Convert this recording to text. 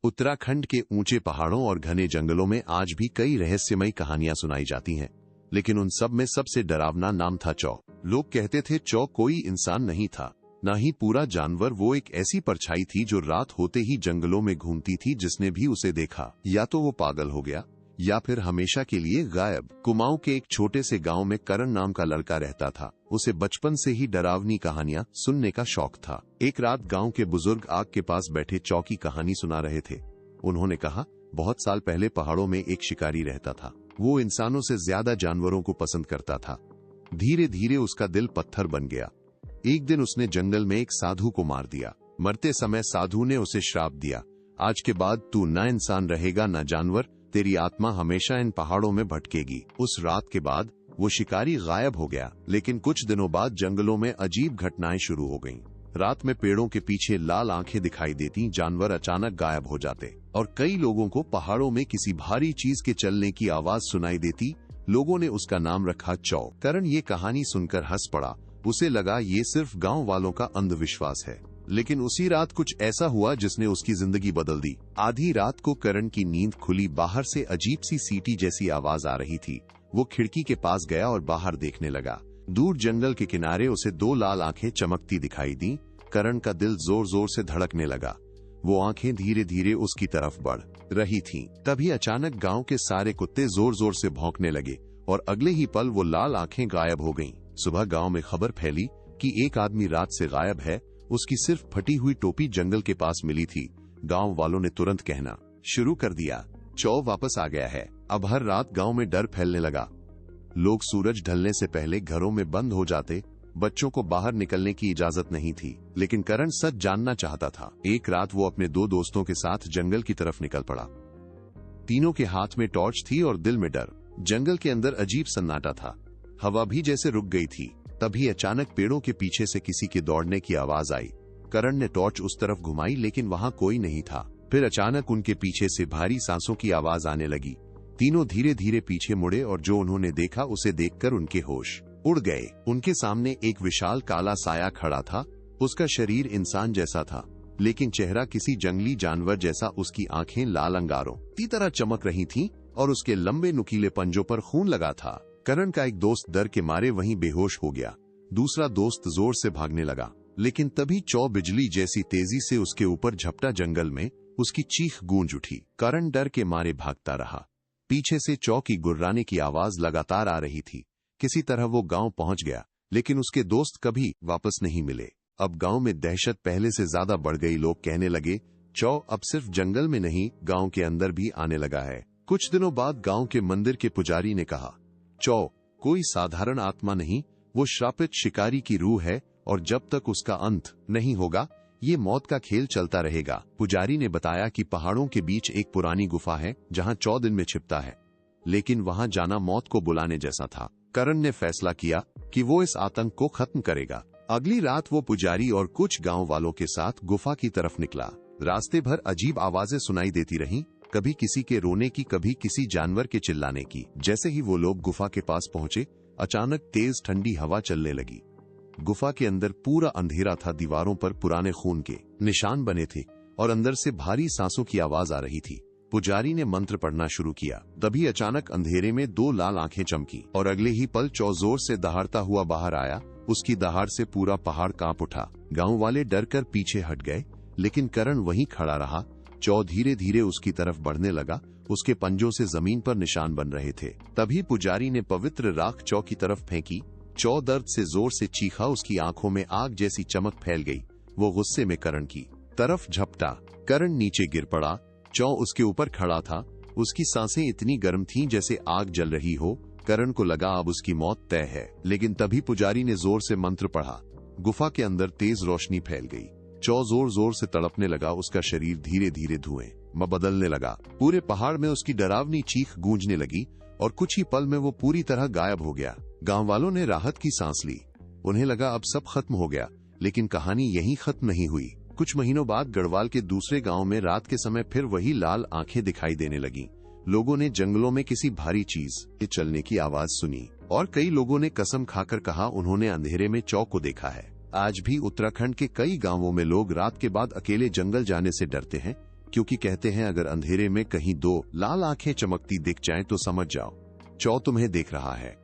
उत्तराखंड के ऊंचे पहाड़ों और घने जंगलों में आज भी कई रहस्यमयी कहानियां सुनाई जाती हैं, लेकिन उन सब में सबसे डरावना नाम था चौ। लोग कहते थे चौ कोई इंसान नहीं था, न ही पूरा जानवर, वो एक ऐसी परछाई थी जो रात होते ही जंगलों में घूमती थी। जिसने भी उसे देखा या तो वो पागल हो गया या फिर हमेशा के लिए गायब। कुमाऊं के एक छोटे से गांव में करण नाम का लड़का रहता था। उसे बचपन से ही डरावनी कहानियां सुनने का शौक था। एक रात गांव के बुजुर्ग आग के पास बैठे चौ की कहानी सुना रहे थे। उन्होंने कहा, बहुत साल पहले पहाड़ों में एक शिकारी रहता था। वो इंसानों से ज्यादा जानवरों को पसंद करता था। धीरे धीरे उसका दिल पत्थर बन गया। एक दिन उसने जंगल में एक साधु को मार दिया। मरते समय साधु ने उसे श्राप दिया, आज के बाद तू न इंसान रहेगा न जानवर, तेरी आत्मा हमेशा इन पहाड़ों में भटकेगी। उस रात के बाद वो शिकारी गायब हो गया, लेकिन कुछ दिनों बाद जंगलों में अजीब घटनाएं शुरू हो गईं। रात में पेड़ों के पीछे लाल आंखें दिखाई देती, जानवर अचानक गायब हो जाते और कई लोगों को पहाड़ों में किसी भारी चीज के चलने की आवाज सुनाई देती। लोगों ने उसका नाम रखा चौ। करण ये कहानी सुनकर हंस पड़ा। उसे लगा ये सिर्फ गांव वालों का अंधविश्वास है, लेकिन उसी रात कुछ ऐसा हुआ जिसने उसकी जिंदगी बदल दी। आधी रात को करण की नींद खुली। बाहर से अजीब सी सीटी जैसी आवाज आ रही थी। वो खिड़की के पास गया और बाहर देखने लगा। दूर जंगल के किनारे उसे दो लाल आंखें चमकती दिखाई दी। करण का दिल जोर जोर से धड़कने लगा। वो आंखें धीरे धीरे उसकी तरफ बढ़ रही थीं। तभी अचानक गांव के सारे कुत्ते जोर जोर से भौंकने लगे और अगले ही पल वो लाल आंखें गायब हो गईं। सुबह गांव में खबर फैली कि एक आदमी रात से गायब है। उसकी सिर्फ फटी हुई टोपी जंगल के पास मिली थी। गांव वालों ने तुरंत कहना शुरू कर दिया, चौ वापस आ गया है। अब हर रात गांव में डर फैलने लगा। लोग सूरज ढलने से पहले घरों में बंद हो जाते। बच्चों को बाहर निकलने की इजाजत नहीं थी, लेकिन करण सच जानना चाहता था। एक रात वो अपने दो दोस्तों के साथ जंगल की तरफ निकल पड़ा। तीनों के हाथ में टॉर्च थी और दिल में डर। जंगल के अंदर अजीब सन्नाटा था, हवा भी जैसे रुक गई थी। तभी अचानक पेड़ों के पीछे से किसी के दौड़ने की आवाज आई। करण ने टॉर्च उस तरफ घुमाई, लेकिन वहां कोई नहीं था। फिर अचानक उनके पीछे से भारी सांसों की आवाज आने लगी। तीनों धीरे धीरे पीछे मुड़े और जो उन्होंने देखा उसे देखकर उनके होश उड़ गए। उनके सामने एक विशाल काला साया खड़ा था। उसका शरीर इंसान जैसा था, लेकिन चेहरा किसी जंगली जानवर जैसा। उसकी आंखें लाल अंगारों की तरह चमक रही थीं और उसके लंबे नुकीले पंजों पर खून लगा था। करण का एक दोस्त डर के मारे वहीं बेहोश हो गया। दूसरा दोस्त जोर से भागने लगा, लेकिन तभी चौ बिजली जैसी तेजी से उसके ऊपर झपटा। जंगल में उसकी चीख गूंज उठी। करण डर के मारे भागता रहा। पीछे से चौ की गुर्राने की आवाज लगातार आ रही थी। किसी तरह वो गांव पहुंच गया, लेकिन उसके दोस्त कभी वापस नहीं मिले। अब गांव में दहशत पहले से ज्यादा बढ़ गई। लोग कहने लगे, चौ अब सिर्फ जंगल में नहीं, गांव के अंदर भी आने लगा है। कुछ दिनों बाद गांव के मंदिर के पुजारी ने कहा, चौ कोई साधारण आत्मा नहीं, वो श्रापित शिकारी की रूह है और जब तक उसका अंत नहीं होगा ये मौत का खेल चलता रहेगा। पुजारी ने बताया कि पहाड़ों के बीच एक पुरानी गुफा है जहां 14 दिन में छिपता है, लेकिन वहां जाना मौत को बुलाने जैसा था। करण ने फैसला किया कि वो इस आतंक को खत्म करेगा। अगली रात वो पुजारी और कुछ गांव वालों के साथ गुफा की तरफ निकला। रास्ते भर अजीब आवाजें सुनाई देती रहीं, कभी किसी के रोने की, कभी किसी जानवर के चिल्लाने की। जैसे ही वो लोग गुफा के पास पहुंचे, अचानक तेज ठंडी हवा चलने लगी। गुफा के अंदर पूरा अंधेरा था। दीवारों पर पुराने खून के निशान बने थे और अंदर से भारी सांसों की आवाज आ रही थी। पुजारी ने मंत्र पढ़ना शुरू किया। तभी अचानक अंधेरे में दो लाल आंखें चमकी और अगले ही पल चौ जोर से दहाड़ता हुआ बाहर आया। उसकी दहाड़ से पूरा पहाड़ कांप उठा। गांव वाले डर कर पीछे हट गए, लेकिन करण वहीं खड़ा रहा। चौ धीरे धीरे उसकी तरफ बढ़ने लगा। उसके पंजों से जमीन पर निशान बन रहे थे। तभी पुजारी ने पवित्र राख चौ की तरफ फेंकी। चौ दर्द से जोर से चीखा। उसकी आंखों में आग जैसी चमक फैल गई। वो गुस्से में करण की तरफ झपटा। करण नीचे गिर पड़ा। चौ उसके ऊपर खड़ा था। उसकी सांसें इतनी गर्म थीं जैसे आग जल रही हो। करण को लगा अब उसकी मौत तय है, लेकिन तभी पुजारी ने जोर से मंत्र पढ़ा। गुफा के अंदर तेज रोशनी फैल गई। चौ जोर जोर से तड़पने लगा। उसका शरीर धीरे धीरे धुएं में बदलने लगा। पूरे पहाड़ में उसकी डरावनी चीख गूंजने लगी और कुछ ही पल में वो पूरी तरह गायब हो गया। गांव वालों ने राहत की सांस ली। उन्हें लगा अब सब खत्म हो गया, लेकिन कहानी यहीं खत्म नहीं हुई। कुछ महीनों बाद गढ़वाल के दूसरे गांव में रात के समय फिर वही लाल आंखें दिखाई देने लगीं। लोगों ने जंगलों में किसी भारी चीज के चलने की आवाज सुनी और कई लोगों ने कसम खाकर कहा उन्होंने अंधेरे में चौ को देखा है। आज भी उत्तराखंड के कई गांवों में लोग रात के बाद अकेले जंगल जाने से डरते हैं, क्योंकि कहते हैं अगर अंधेरे में कहीं दो लाल आंखें चमकती दिख जाएं तो समझ जाओ चौ तुम्हें देख रहा है।